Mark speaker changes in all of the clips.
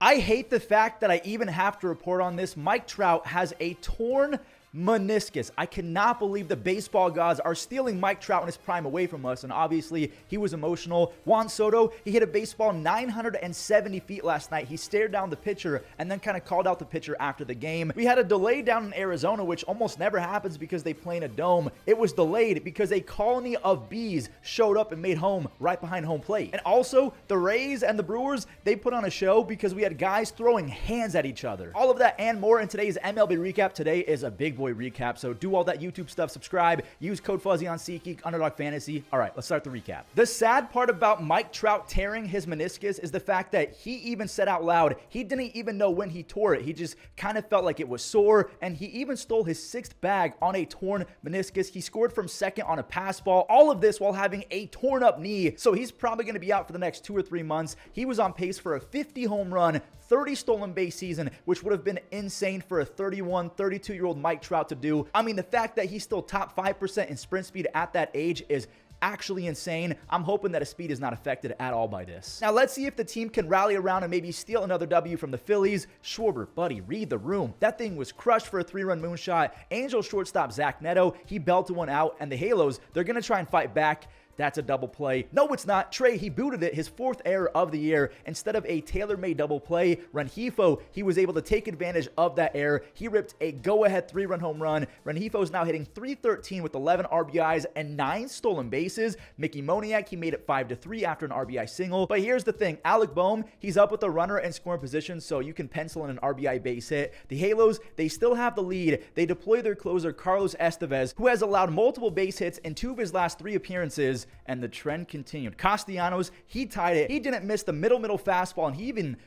Speaker 1: I hate the fact that I even have to report on this. Mike Trout has a torn meniscus. I cannot believe the baseball gods are stealing Mike Trout in his prime away from us, and obviously he was emotional. Juan Soto, he hit a baseball 970 feet last night. He stared down the pitcher and then kind of called out the pitcher after the game. We had a delay down in Arizona, which almost never happens because they play in a dome. It was delayed because a colony of bees showed up and made home right behind home plate. And also, the Rays and the Brewers, they put on a show because we had guys throwing hands at each other. All of that and more in today's MLB Recap. Today is a big boy recap, so do all that YouTube stuff, subscribe, use code Fuzzy on SeatGeek, Underdog Fantasy. All right, let's start the recap. The sad part about Mike Trout tearing his meniscus is the fact that he even said out loud he didn't even know when he tore it. He just kind of felt like it was sore, and he even stole his 6th bag on a torn meniscus. He scored from second on a pass ball, all of this while having a torn up knee, so he's probably going to be out for the next 2 or 3 months. He was on pace for a 50 home run, 30 stolen base season, which would have been insane for a 31, 32-year-old Mike Trout to do. I mean, the fact that he's still top 5% in sprint speed at that age is actually insane. I'm hoping that his speed is not affected at all by this. Now, let's see if the team can rally around and maybe steal another W from the Phillies. Schwarber, buddy, read the room. That thing was crushed for a 3-run moonshot. Angel shortstop Zach Neto, he belted one out, and the Halos, they're going to try and fight back. That's a double play. No, it's not. Trey, he booted it, his 4th error of the year. Instead of a tailor-made double play, Rengifo, he was able to take advantage of that error. He ripped a go-ahead 3-run home run. Rengifo is now hitting .313 with 11 RBIs and 9 stolen bases. Mickey Moniak, he made it 5-3 after an RBI single. But here's the thing. Alec Boehm, he's up with a runner in scoring position, so you can pencil in an RBI base hit. The Halos, they still have the lead. They deploy their closer, Carlos Estevez, who has allowed multiple base hits in 2 of his last 3 appearances, and the trend continued. Castellanos, he tied it. He didn't miss the middle fastball, and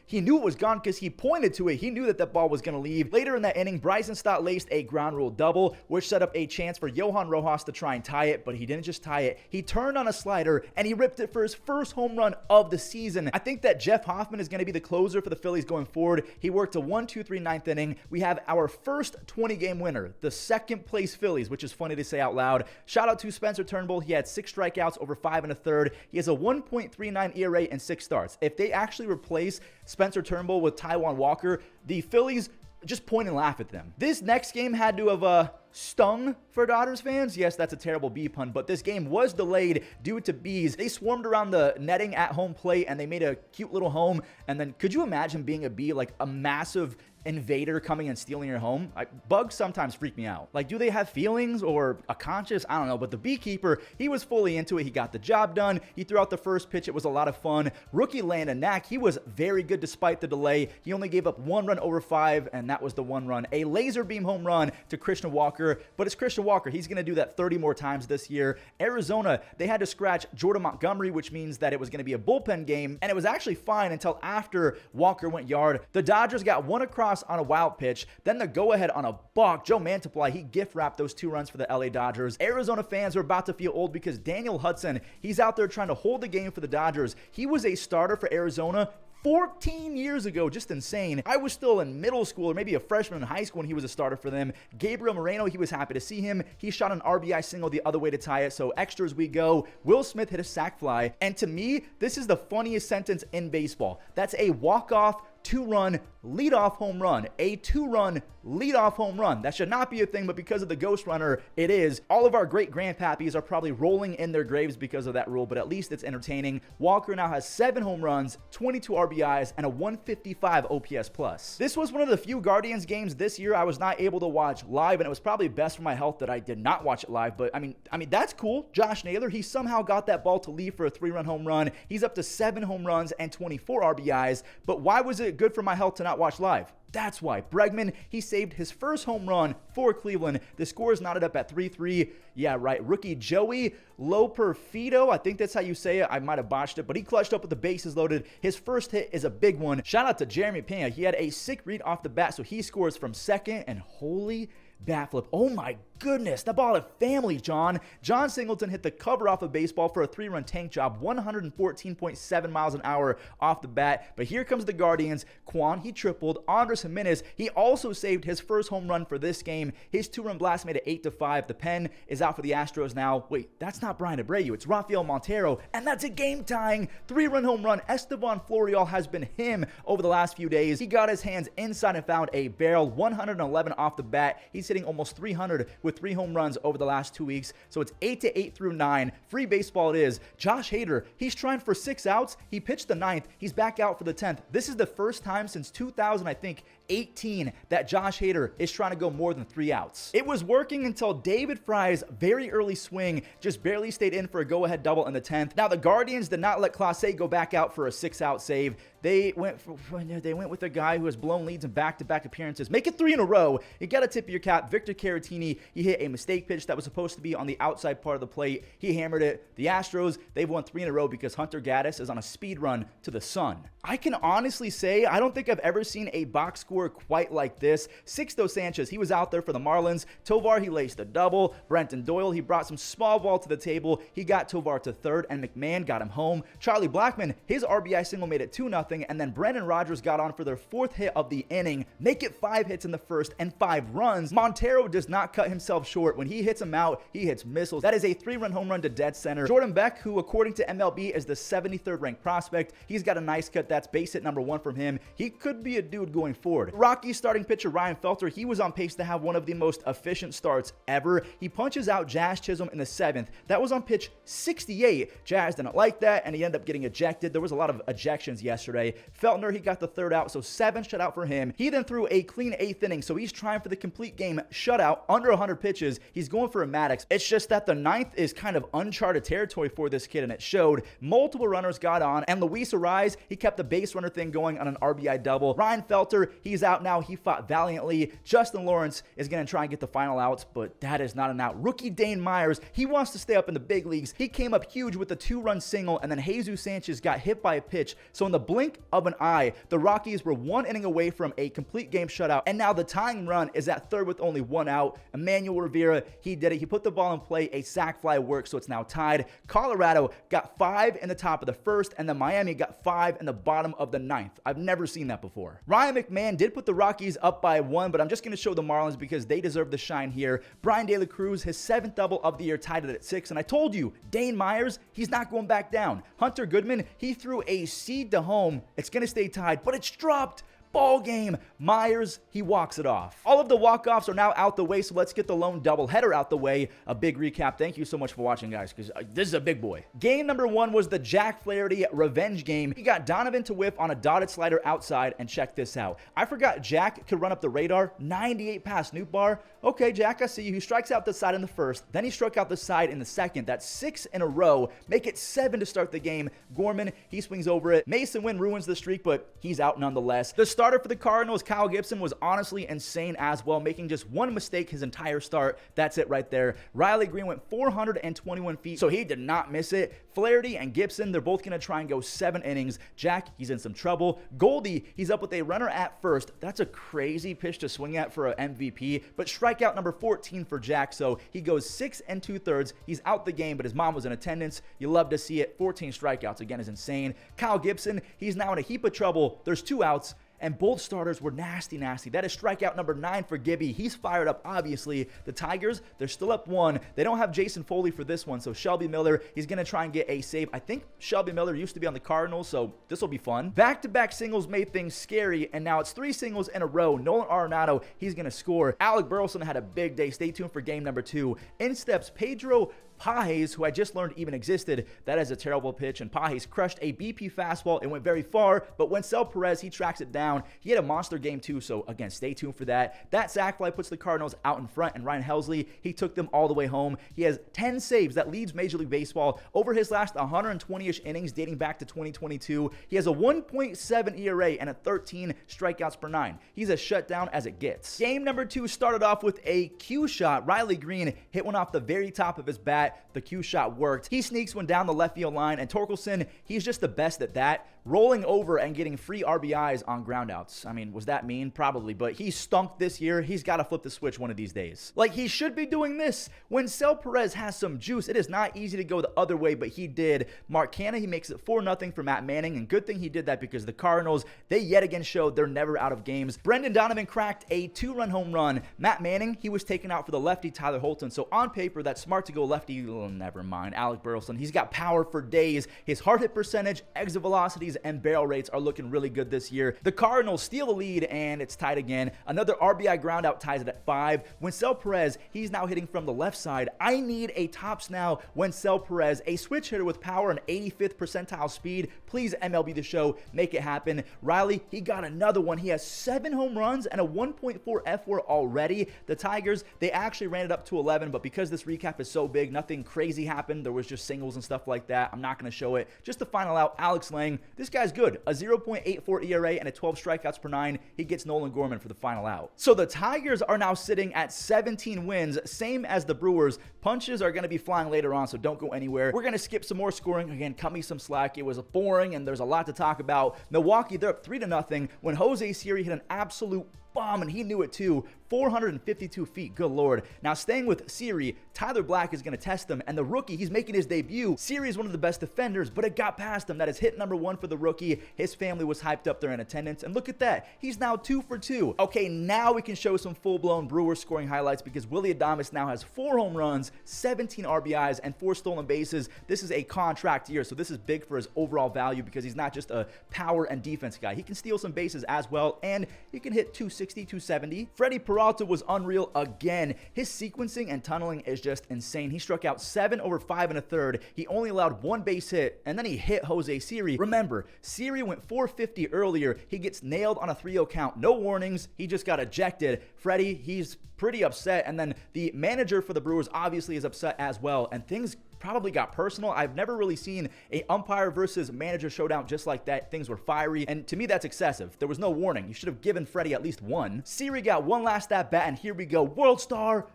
Speaker 1: he knew it was gone because he pointed to it. He knew that that ball was going to leave. Later in that inning, Bryson Stott laced a ground rule double, which set up a chance for Johan Rojas to try and tie it, but he didn't just tie it. He turned on a slider, and he ripped it for his first home run of the season. I think that Jeff Hoffman is going to be the closer for the Phillies going forward. He worked a 1-2-3 9th inning. We have our first 20-game winner, the 2nd place Phillies, which is funny to say out loud. Shout out to Spencer Turnbull. He had 6 strikeouts over 5 1/3. He has a 1.39 ERA and 6 starts. If they actually replace Spencer Turnbull with Taijuan Walker, the Phillies just point and laugh at them. This next game had to have stung for Dodgers fans. Yes, that's a terrible bee pun, but this game was delayed due to bees. They swarmed around the netting at home plate, and they made a cute little home. And then could you imagine being a bee, like a massive invader coming and stealing your home? Bugs sometimes freak me out. Like, do they have feelings or a conscience? I don't know, but the beekeeper, he was fully into it. He got the job done. He threw out the first pitch. It was a lot of fun. Rookie Landon Knack, he was very good despite the delay. He only gave up 1 run over 5, and that was the 1 run. A laser beam home run to Christian Walker, but it's Christian Walker. He's going to do that 30 more times this year. Arizona, they had to scratch Jordan Montgomery, which means that it was going to be a bullpen game, and it was actually fine until after Walker went yard. The Dodgers got 1 across on a wild pitch, then the go-ahead on a balk. Joe Mantiply, he gift-wrapped those 2 runs for the LA Dodgers. Arizona fans are about to feel old because Daniel Hudson, he's out there trying to hold the game for the Dodgers. He was a starter for Arizona 14 years ago. Just insane. I was still in middle school or maybe a freshman in high school when he was a starter for them. Gabriel Moreno, he was happy to see him. He shot an RBI single the other way to tie it, so extras we go. Will Smith hit a sac fly, and to me, this is the funniest sentence in baseball. That's a walk-off 2-run leadoff home run. A 2-run leadoff home run. That should not be a thing, but because of the ghost runner, it is. All of our great grandpappies are probably rolling in their graves because of that rule, but at least it's entertaining. Walker now has 7 home runs, 22 RBIs, and a 155 OPS plus. This was one of the few Guardians games this year I was not able to watch live, and it was probably best for my health that I did not watch it live, but I mean that's cool. Josh Naylor, he somehow got that ball to leave for a 3-run home run. He's up to 7 home runs and 24 RBIs, but why was it good for my health to not watch live? That's why. Bregman, he saved his first home run for Cleveland. The score is knotted up at 3-3. Yeah, right. Rookie Joey Loperfido, I think that's how you say it. I might have botched it, but he clutched up with the bases loaded. His first hit is a big one. Shout out to Jeremy Pena. He had a sick read off the bat, so he scores from second, and holy bat flip. Oh my goodness, the ball had family, John. John Singleton hit the cover off of baseball for a 3-run tank job, 114.7 miles an hour off the bat. But here comes the Guardians. Quan, he tripled. Andres Jimenez, he also saved his first home run for this game. His 2-run blast made it 8-5. The pen is out for the Astros now. Wait, that's not Brian Abreu. It's Rafael Montero, and that's a game-tying 3-run home run. Esteban Florial has been him over the last few days. He got his hands inside and found a barrel, 111 off the bat. He's hitting almost 300 with 3 home runs over the last 2 weeks. So it's 8-8 through 9. Free baseball it is. Josh Hader, he's trying for 6 outs. He pitched the 9th. He's back out for the 10th. This is the first time since 2000, I think, 18 that Josh Hader is trying to go more than 3 outs. It was working until David Fry's very early swing just barely stayed in for a go-ahead double in the 10th. Now, the Guardians did not let Clase go back out for a 6-out save. They went with a guy who has blown leads in back-to-back appearances. Make it 3 in a row. You got to tip your cap. Victor Caratini, he hit a mistake pitch that was supposed to be on the outside part of the plate. He hammered it. The Astros, they've won 3 in a row because Hunter Gaddis is on a speed run to the sun. I can honestly say I don't think I've ever seen a box score quite like this. Sixto Sanchez, he was out there for the Marlins. Tovar, he laced a double. Brenton Doyle, he brought some small ball to the table. He got Tovar to third, and McMahon got him home. Charlie Blackmon, his RBI single made it 2-0, and then Brendan Rodgers got on for their 4th hit of the inning. Make it 5 hits in the first and 5 runs. Montero does not cut himself short. When he hits him out, he hits missiles. That is a 3-run home run to dead center. Jordan Beck, who according to MLB is the 73rd ranked prospect, he's got a nice cut. That's base hit number 1 from him. He could be a dude going forward. Rockies starting pitcher Ryan Felter, he was on pace to have one of the most efficient starts ever. He punches out Jazz Chisholm in the 7th. That was on pitch 68. Jazz didn't like that, and he ended up getting ejected. There was a lot of ejections yesterday. Feltner, he got the 3rd out, so 7 shutout for him. He then threw a clean 8th inning, so he's trying for the complete game shutout under 100 pitches. He's going for a Maddox. It's just that the 9th is kind of uncharted territory for this kid, and it showed. Multiple runners got on, and Luis Ariz, he kept the base runner thing going on an RBI double. Ryan Felter, he's out now. He fought valiantly. Justin Lawrence is going to try and get the final outs, but that is not an out. Rookie Dane Myers, he wants to stay up in the big leagues. He came up huge with a 2-run single, and then Jesus Sanchez got hit by a pitch. So in the blink of an eye, the Rockies were 1 inning away from a complete game shutout, and now the tying run is at 3rd with only 1 out. Emmanuel Rivera, he did it. He put the ball in play. A sac fly worked, so it's now tied. Colorado got 5 in the top of the 1st, and then Miami got 5 in the bottom of the 9th. I've never seen that before. Ryan McMahon did put the Rockies up by 1, but I'm just going to show the Marlins because they deserve the shine here. Brian De La Cruz, his 7th double of the year, tied it at 6, and I told you, Dane Myers, he's not going back down. Hunter Goodman, he threw a seed to home. It's going to stay tied, but it's dropped. Ball game. Myers, he walks it off. All of the walk-offs are now out the way, so let's get the lone doubleheader out the way. A big recap. Thank you so much for watching, guys, because this is a big boy. Game number 1 was the Jack Flaherty revenge game. He got Donovan to whiff on a dotted slider outside, and check this out. I forgot Jack could run up the radar. 98 past Nootbaar. Okay, Jack, I see you. He strikes out the side in the 1st. Then he struck out the side in the 2nd. That's 6 in a row. Make it 7 to start the game. Gorman, he swings over it. Mason Wynn ruins the streak, but he's out nonetheless. The starter for the Cardinals, Kyle Gibson, was honestly insane as well, making just 1 mistake his entire start. That's it right there. Riley Green went 421 feet, so he did not miss it. Flaherty and Gibson, they're both going to try and go 7 innings. Jack, he's in some trouble. Goldie, he's up with a runner at 1st. That's a crazy pitch to swing at for an MVP, but strikeout number 14 for Jack, so he goes 6 2/3. He's out the game, but his mom was in attendance. You love to see it. 14 strikeouts, again, is insane. Kyle Gibson, he's now in a heap of trouble. There's 2 outs. And both starters were nasty. That is strikeout number 9 for Gibby. He's fired up, obviously. The Tigers, they're still up 1. They don't have Jason Foley for this one, so Shelby Miller, he's going to try and get a save. I think Shelby Miller used to be on the Cardinals, so this will be fun. Back-to-back singles made things scary, and now it's 3 singles in a row. Nolan Arenado, he's going to score. Alec Burleson had a big day. Stay tuned for game number 2. In steps Pedro Pages, who I just learned even existed. That is a terrible pitch, and Pages crushed a BP fastball. It went very far, but Wencel Perez, he tracks it down. He had a monster game too, so again, stay tuned for that. That sac fly puts the Cardinals out in front, and Ryan Helsley, he took them all the way home. He has 10 saves. That leads Major League Baseball over his last 120-ish innings dating back to 2022. He has a 1.7 ERA and a 13 strikeouts per 9. He's as shut down as it gets. Game number 2 started off with a cue shot. Riley Green hit one off the very top of his bat. that. The cue shot worked. He sneaks one down the left field line, and Torkelson, he's just the best at that, rolling over and getting free RBIs on groundouts. I mean, was that mean? Probably, but he stunk this year. He's got to flip the switch one of these days. Like, he should be doing this. When Sel Perez has some juice, it is not easy to go the other way, but he did. Mark Canha, he makes it 4-0 for Matt Manning, and good thing he did that because the Cardinals, they yet again showed they're never out of games. Brendan Donovan cracked a 2-run home run. Matt Manning, he was taken out for the lefty Tyler Holton, so on paper, that's smart to go lefty. Oh, never mind. Alec Burleson, he's got power for days. His hard hit percentage, exit velocities, and barrel rates are looking really good this year. The Cardinals steal the lead, and it's tied again. Another RBI ground out ties it at 5. Wensel Perez, he's now hitting from the left side. I need a tops now. Wensel Perez, a switch hitter with power and 85th percentile speed. Please, MLB The Show, make it happen. Riley, he got another one. He has 7 home runs and a 1.4 F4 already. The Tigers, they actually ran it up to 11, but because this recap is so big, nothing crazy happened. There was just singles and stuff like that. I'm not going to show it. Just to final out, Alex Lang, this guy's good. A 0.84 ERA and a 12 strikeouts per 9. He gets Nolan Gorman for the final out. So the Tigers are now sitting at 17 wins, same as the Brewers. Punches are going to be flying later on, so don't go anywhere. We're going to skip some more scoring. Again, cut me some slack. It was boring, and there's a lot to talk about. Milwaukee, they're up 3-0 when Jose Siri hit an absolute bomb, and he knew it too. 452 feet, good lord. Now, staying with Siri, Tyler Black is going to test them, and the rookie, he's making his debut. Siri is one of the best defenders, but it got past him. That is hit number 1 for the rookie. His family was hyped up there in attendance, and look at that. He's now 2 for 2. Okay, now we can show some full-blown Brewers scoring highlights because Willy Adames now has 4 home runs, 17 RBIs, and 4 stolen bases. This is a contract year, so this is big for his overall value because he's not just a power and defense guy. He can steal some bases as well, and he can hit 260, 270. Freddie Peralta was unreal again. His sequencing and tunneling is just insane. He struck out 7 over 5 1/3. He only allowed 1 base hit, and then he hit Jose Siri. Remember, Siri went 450 earlier. He gets nailed on a 3-0 count. No warnings. He just got ejected. Freddie, he's pretty upset, and then the manager for the Brewers obviously is upset as well, and things probably got personal. I've never really seen a umpire versus manager showdown just like that. Things were fiery, and to me, that's excessive. There was no warning. You should have given Freddie at least 1. Siri got one last at-bat, and here we go. World star,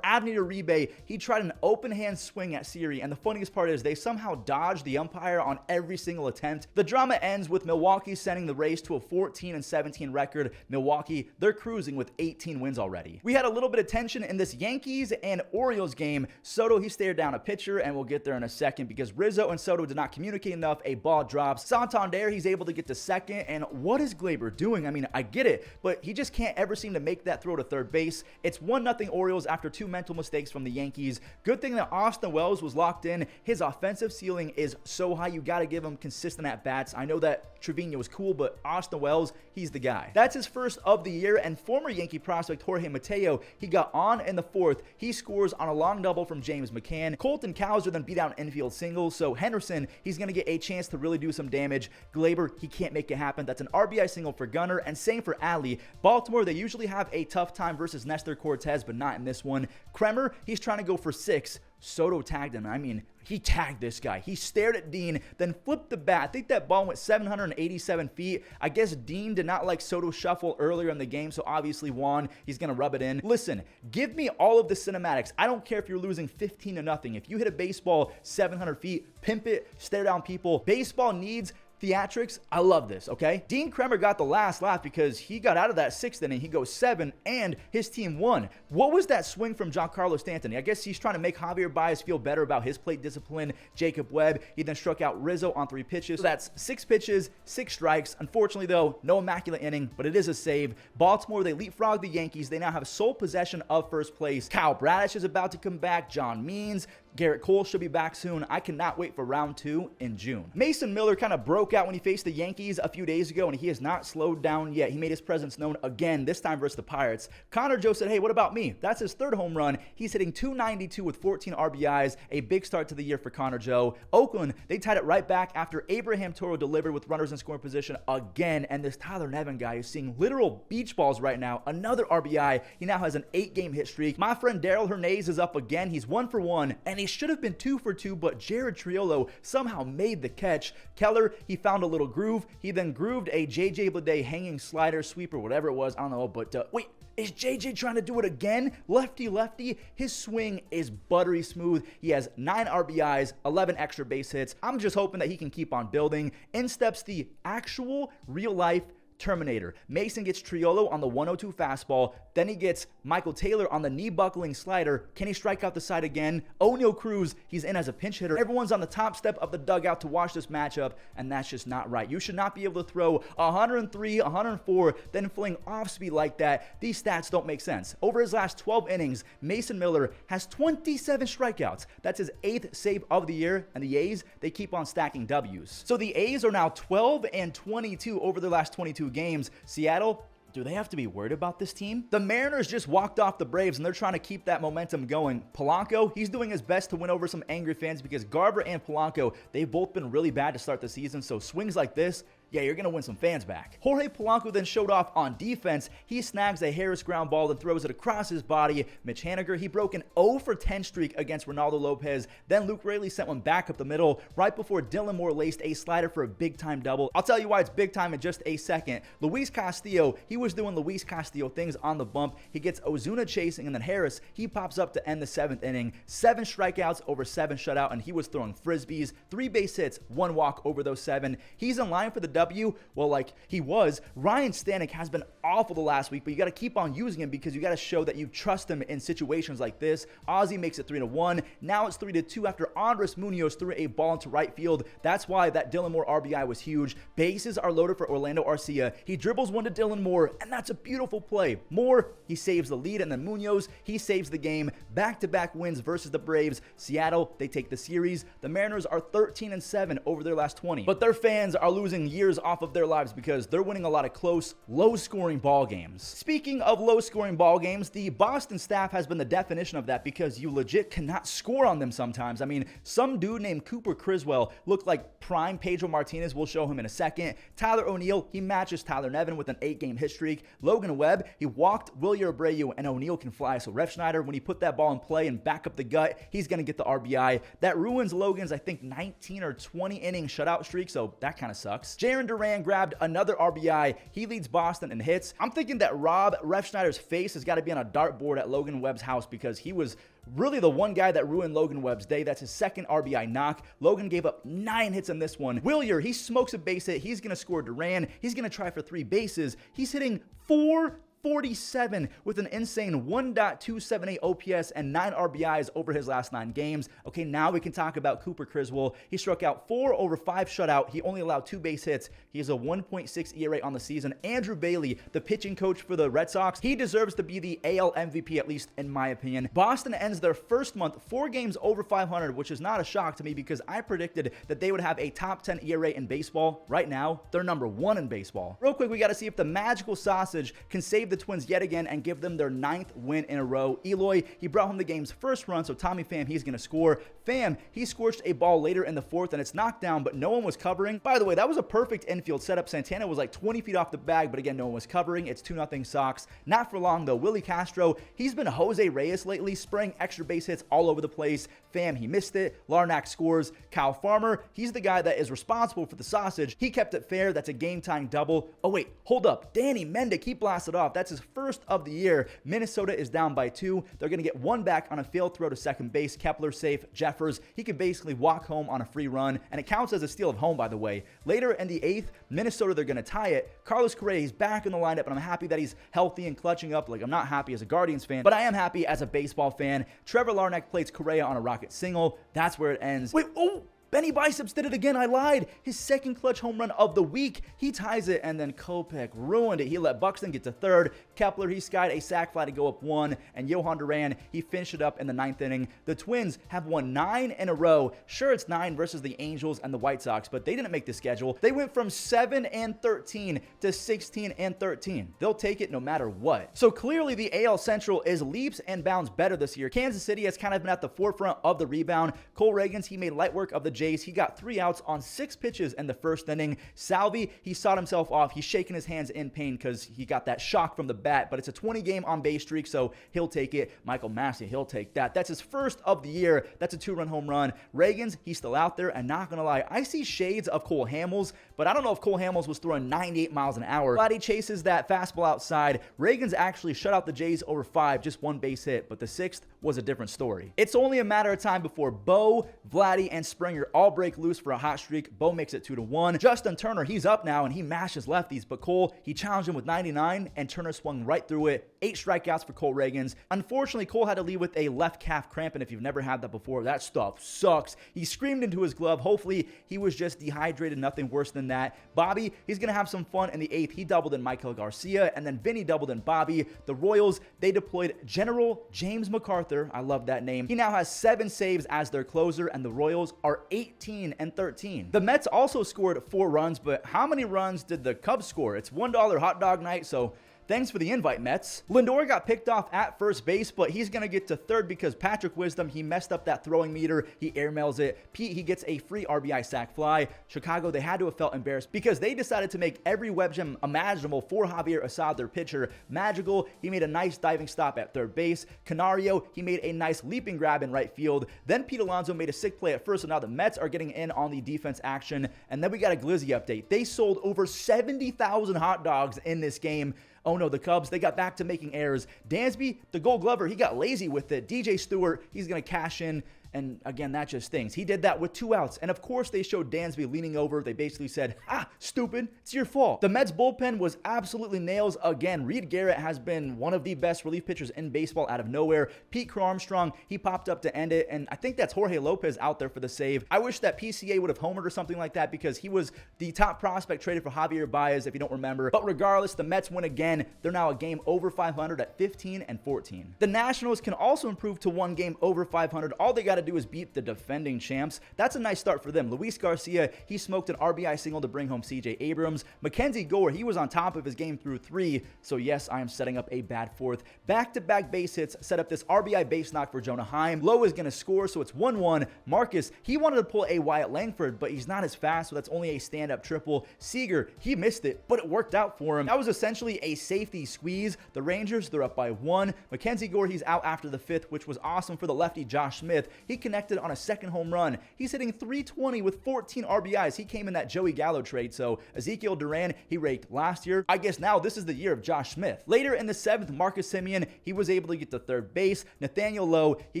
Speaker 1: Abner Uribe. He tried an open hand swing at Siri, and the funniest part is they somehow dodged the umpire on every single attempt. The drama ends with Milwaukee sending the race to a 14-17 record. Milwaukee, they're cruising with 18 wins already. We had a little bit of tension in this Yankees and Orioles game. Soto, he stared down a pitcher, and we'll get there in a second because Rizzo and Soto did not communicate enough. A ball drops. Santander, he's able to get to second, and what is Gleyber doing? I mean, I get it, but he just can't ever seem to make that throw to third base. It's 1-0 Orioles after 2 mental mistakes from the Yankees. Good thing that Austin Wells was locked in. His offensive ceiling is so high. You got to give him consistent at-bats. I know that Trevino was cool, but Austin Wells, he's the guy. That's his first of the year, and former Yankee prospect Jorge Mateo, he got on in the 4th. He scores on a long double from James McCann. Colton Cowser then beat out an infield single, so Henderson, he's going to get a chance to really do some damage. Gleyber, he can't make it happen. That's an RBI single for Gunnar, and same for Alley. Baltimore, they usually have a tough time versus Nestor Cortez, but not in this one. Kremer, he's trying to go for 6. Soto tagged him. I mean, he tagged this guy. He stared at Dean, then flipped the bat. I think that ball went 787 feet. I guess Dean did not like Soto shuffle earlier in the game, so obviously Juan, he's going to rub it in. Listen, give me all of the cinematics. I don't care if you're losing 15-0. If you hit a baseball 700 feet, pimp it, stare down people. Baseball needs theatrics. I love this, okay? Dean Kremer got the last laugh because he got out of that 6th inning. He goes 7, and his team won. What was that swing from Giancarlo Stanton? I guess he's trying to make Javier Baez feel better about his plate discipline. Jacob Webb, he then struck out Rizzo on 3 pitches. So that's 6 pitches, 6 strikes. Unfortunately, though, no immaculate inning, but it is a save. Baltimore, they leapfrog the Yankees. They now have sole possession of first place. Kyle Bradish is about to come back. John Means, Garrett Cole should be back soon. I cannot wait for round 2 in June. Mason Miller kind of broke out when he faced the Yankees a few days ago, and he has not slowed down yet. He made his presence known again, this time versus the Pirates. Connor Joe said, hey, what about me? That's his 3rd home run. He's hitting 292 with 14 RBIs, a big start to the year for Connor Joe. Oakland, they tied it right back after Abraham Toro delivered with runners in scoring position again, and this Tyler Nevin guy is seeing literal beach balls right now. Another RBI. He now has an 8-game hit streak. My friend Daryl Hernandez is up again. He's 1 for 1, and he should have been 2 for 2, but Jared Triolo somehow made the catch. Keller, he found a little groove. He then grooved a JJ Bleday hanging slider, sweeper, whatever it was. I don't know, but wait. Is JJ trying to do it again? Lefty, lefty. His swing is buttery smooth. He has 9 RBIs, 11 extra base hits. I'm just hoping that he can keep on building. In steps the actual real-life Terminator. Mason gets Triolo on the 102 fastball. Then he gets Michael Taylor on the knee-buckling slider. Can he strike out the side again? O'Neal Cruz, he's in as a pinch hitter. Everyone's on the top step of the dugout to watch this matchup, and that's just not right. You should not be able to throw 103, 104, then fling off speed like that. These stats don't make sense. Over his last 12 innings, Mason Miller has 27 strikeouts. That's his 8th save of the year, and the A's, they keep on stacking W's. So the A's are now 12 and 22 over their last 22 games. Seattle, do they have to be worried about this team? The Mariners just walked off the Braves, and they're trying to keep that momentum going. Polanco, he's doing his best to win over some angry fans because Garver and Polanco, they've both been really bad to start the season, so swings like this, yeah, you're going to win some fans back. Jorge Polanco then showed off on defense. He snags a Harris ground ball and throws it across his body. Mitch Haniger, he broke an 0 for 10 streak against Ronaldo Lopez. Then Luke Raley sent one back up the middle right before Dylan Moore laced a slider for a big-time double. I'll tell you why it's big time in just a second. Luis Castillo, he was doing Luis Castillo things on the bump. He gets Ozuna chasing, and then Harris, he pops up to end the 7th inning. 7 strikeouts over 7 shutout, and he was throwing frisbees. 3 base hits, 1 walk over those 7. He's in line for the W. Well, like he was. Ryan Stanek has been awful the last week, but you got to keep on using him because you got to show that you trust him in situations like this. Ozzie makes it 3-1. Now it's 3-2 after Andres Munoz threw a ball into right field. That's why that Dylan Moore RBI was huge. Bases are loaded for Orlando Arcia. He dribbles one to Dylan Moore, and that's a beautiful play. Moore, he saves the lead, and then Munoz, he saves the game. Back-to-back wins versus the Braves. Seattle, they take the series. The Mariners are 13-7 over their last 20, but their fans are losing years off of their lives because they're winning a lot of close, low-scoring ball games. Speaking of low-scoring ball games, the Boston staff has been the definition of that because you legit cannot score on them sometimes. I mean, some dude named Cooper Criswell looked like prime Pedro Martinez. We'll show him in a second. Tyler O'Neill, he matches Tyler Nevin with an 8-game hit streak. Logan Webb, he walked Wilyer Abreu, and O'Neill can fly. So Ref Schneider, when he put that ball in play and back up the gut, he's going to get the RBI. That ruins Logan's, I think, 19 or 20 inning shutout streak, so that kind of sucks. Jaron Duran grabbed another RBI. He leads Boston in hits. I'm thinking that Rob Ref Schneider's face has got to be on a dartboard at Logan Webb's house because he was really the one guy that ruined Logan Webb's day. That's his 2nd RBI knock. Logan gave up 9 hits in this one. Wilyer, he smokes a base hit. He's going to score Duran. He's going to try for 3 bases. He's hitting 447 with an insane 1.278 OPS and 9 RBIs over his last 9 games. Okay, now we can talk about Cooper Criswell. He struck out 4 over 5 shutout. He only allowed 2 base hits. He has a 1.6 ERA on the season. Andrew Bailey, the pitching coach for the Red Sox, he deserves to be the AL MVP, at least in my opinion. Boston ends their first month 4 games over 500, which is not a shock to me because I predicted that they would have a top 10 ERA in baseball. Right now, they're number 1 in baseball. Real quick, we got to see if the magical sausage can save the Twins yet again and give them their 9th win in a row. Eloy, he brought home the game's first run, so Tommy Pham, he's going to score. Pham, he scorched a ball later in the 4th, and it's knocked down, but no one was covering. By the way, that was a perfect infield setup. Santana was like 20 feet off the bag, but again, no one was covering. It's 2-0 Sox. Not for long, though. Willie Castro, he's been Jose Reyes lately, spraying extra base hits all over the place. Pham, he missed it. Larnack scores. Kyle Farmer, he's the guy that is responsible for the sausage. He kept it fair. That's a game-tying double. Oh, wait, hold up. Danny Mendick, he blasted off. That's his first of the year. Minnesota is down by 2. They're going to get 1 back on a failed throw to second base. Kepler safe. Jeffers, he can basically walk home on a free run, and it counts as a steal of home, by the way. Later in the 8th, Minnesota, they're going to tie it. Carlos Correa, he's back in the lineup, and I'm happy that he's healthy and clutching up. Like, I'm not happy as a Guardians fan, but I am happy as a baseball fan. Trevor Larnach plays Correa on a rocket single. That's where it ends. Wait, oh! Benny Biceps did it again. I lied. His 2nd clutch home run of the week. He ties it, and then Kopech ruined it. He let Buxton get to 3rd. Kepler, he skied a sac fly to go up 1, and Johan Duran, he finished it up in the 9th inning. The Twins have won 9 in a row. Sure, it's 9 versus the Angels and the White Sox, but they didn't make the schedule. They went from 7-13 to 16-13. They'll take it no matter what. So clearly, the AL Central is leaps and bounds better this year. Kansas City has kind of been at the forefront of the rebound. Cole Reagans, he made light work of the Jays. He got 3 outs on 6 pitches in the first inning. Salvi, he sawed himself off. He's shaking his hands in pain because he got that shock from the bat, but it's a 20-game on-base streak, so he'll take it. Michael Massey, he'll take that. That's his first of the year. That's a 2-run home run. Reagans, he's still out there, and not gonna lie, I see shades of Cole Hamels, but I don't know if Cole Hamels was throwing 98 miles an hour. Vladdy chases that fastball outside. Reagans actually shut out the Jays over 5, just 1 base hit, but the 6th was a different story. It's only a matter of time before Bo, Vladdy, and Springer all break loose for a hot streak. Bo makes it 2-1. Justin Turner, he's up now, and he mashes lefties, but Cole, he challenged him with 99, and Turner swung right through it. 8 strikeouts for Cole Reagans. Unfortunately, Cole had to leave with a left calf cramp, and if you've never had that before, that stuff sucks. He screamed into his glove. Hopefully, he was just dehydrated, nothing worse than that. Bobby, he's going to have some fun in the 8th. He doubled in Michael Garcia, and then Vinny doubled in Bobby. The Royals, they deployed General James MacArthur. I love that name. He now has 7 saves as their closer, and the Royals are 18-13. The Mets also scored 4 runs, but how many runs did the Cubs score? It's $1 hot dog night, so thanks for the invite, Mets. Lindor got picked off at first base, but he's going to get to third because Patrick Wisdom, he messed up that throwing meter. He airmails it. Pete, he gets a free RBI sac fly. Chicago, they had to have felt embarrassed because they decided to make every web gem imaginable for Javier Assad, their pitcher. Magical, he made a nice diving stop at third base. Canario, he made a nice leaping grab in right field. Then Pete Alonso made a sick play at first, so now the Mets are getting in on the defense action. And then we got a Glizzy update. They sold over 70,000 hot dogs in this game. Oh no, the Cubs, they got back to making errors. Dansby, the Gold Glover, he got lazy with it. DJ Stewart, he's going to cash in. And again, that just stings. He did that with 2 outs. And of course, they showed Dansby leaning over. They basically said, "Ah, stupid, it's your fault." The Mets bullpen was absolutely nails again. Reed Garrett has been one of the best relief pitchers in baseball out of nowhere. Pete Crow Armstrong, he popped up to end it. And I think that's Jorge Lopez out there for the save. I wish that PCA would have homered or something like that because he was the top prospect traded for Javier Baez, if you don't remember. But regardless, the Mets win again. They're now a game over 500 at 15-14. The Nationals can also improve to 1 game over 500. All they got to do is beat the defending champs. That's a nice start for them. Luis Garcia, he smoked an RBI single to bring home CJ Abrams. Mackenzie Gore, he was on top of his game through 3. So yes, I am setting up a bad 4th. Back-to-back base hits set up this RBI base knock for Jonah Heim. Lowe is going to score, so it's 1-1. Marcus, he wanted to pull a Wyatt Langford, but he's not as fast, so that's only a stand-up triple. Seager, he missed it, but it worked out for him. That was essentially a safety squeeze. The Rangers, they're up by 1. Mackenzie Gore, he's out after the 5th, which was awesome for the lefty Josh Smith. He connected on a second home run. He's hitting .320 with 14 RBIs. He came in that Joey Gallo trade, so Ezekiel Duran, he raked last year. I guess now this is the year of Josh Smith. Later in the 7th, Marcus Semien, he was able to get to third base. Nathaniel Lowe, he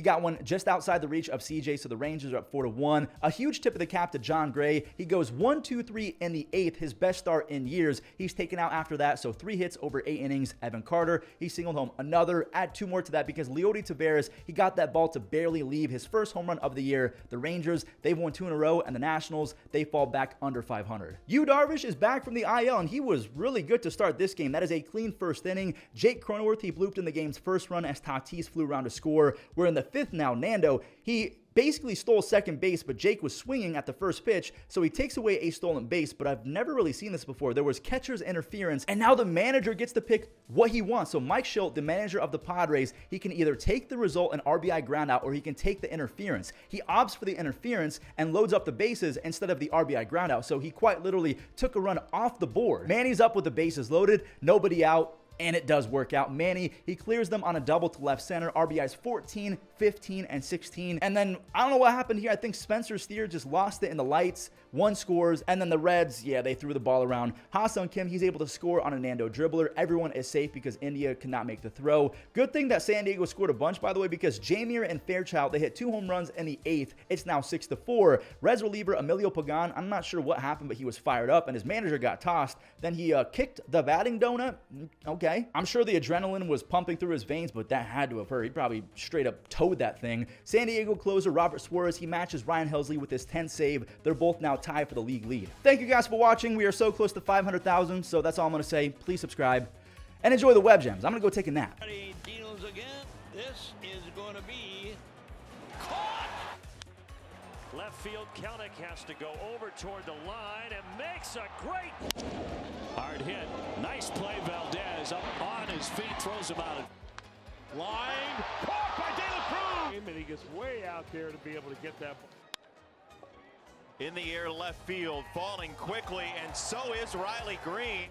Speaker 1: got one just outside the reach of CJ, so the Rangers are up 4-1. A huge tip of the cap to John Gray. He goes 1-2-3 in the 8th, his best start in years. He's taken out after that, so 3 hits over 8 innings. Evan Carter, he singled home another. Add 2 more to that because Leody Taveras, he got that ball to barely leave. His first home run of the year. The Rangers, they've won 2 in a row, and the Nationals, they fall back under 500. Yu Darvish is back from the IL, and he was really good to start this game. That is a clean first inning. Jake Cronenworth, he blooped in the game's first run as Tatis flew around to score. We're in the 5th now. Nando, he basically stole second base, but Jake was swinging at the first pitch, so he takes away a stolen base, but I've never really seen this before. There was catcher's interference, and now the manager gets to pick what he wants. So Mike Schilt, the manager of the Padres, he can either take the result, an RBI groundout, or he can take the interference. He opts for the interference and loads up the bases instead of the RBI groundout, so he quite literally took a run off the board. Manny's up with the bases loaded, nobody out. And it does work out. Manny, he clears them on a double to left center. RBIs 14, 15, and 16. And then, I don't know what happened here. I think Spencer Steer just lost it in the lights. 1 scores. And then the Reds, yeah, they threw the ball around. Ha-Sung Kim, he's able to score on a Nando dribbler. Everyone is safe because India cannot make the throw. Good thing that San Diego scored a bunch, by the way, because Jamier and Fairchild, they hit 2 home runs in the 8th. It's now 6-4. Reds reliever Emilio Pagan, I'm not sure what happened, but he was fired up, and his manager got tossed. Then he kicked the batting donut. Okay. I'm sure the adrenaline was pumping through his veins, but that had to have hurt. He probably straight up towed that thing. San Diego closer Robert Suarez, he matches Ryan Helsley with his 10th save. They're both now tied for the league lead. Thank you guys for watching. We are so close to 500,000, so that's all I'm going to say. Please subscribe and enjoy the web gems. I'm going to go take a nap.
Speaker 2: Deals again. This is going to be caught.
Speaker 3: Left field, Kelnick has to go over toward the line and makes a great hard hit. Nice play, Valdez up on his feet, throws him out.
Speaker 2: Line caught by De La Cruz.
Speaker 4: And he gets way out there to be able to get that. in the air left field, falling quickly, and so is Riley Green.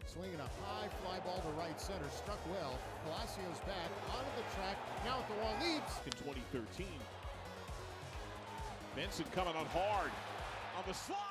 Speaker 5: Swinging a high fly ball to right center, struck well. Palacios back onto the track, now at the wall, leaps.
Speaker 6: In 2013. Benson coming on hard on the slide.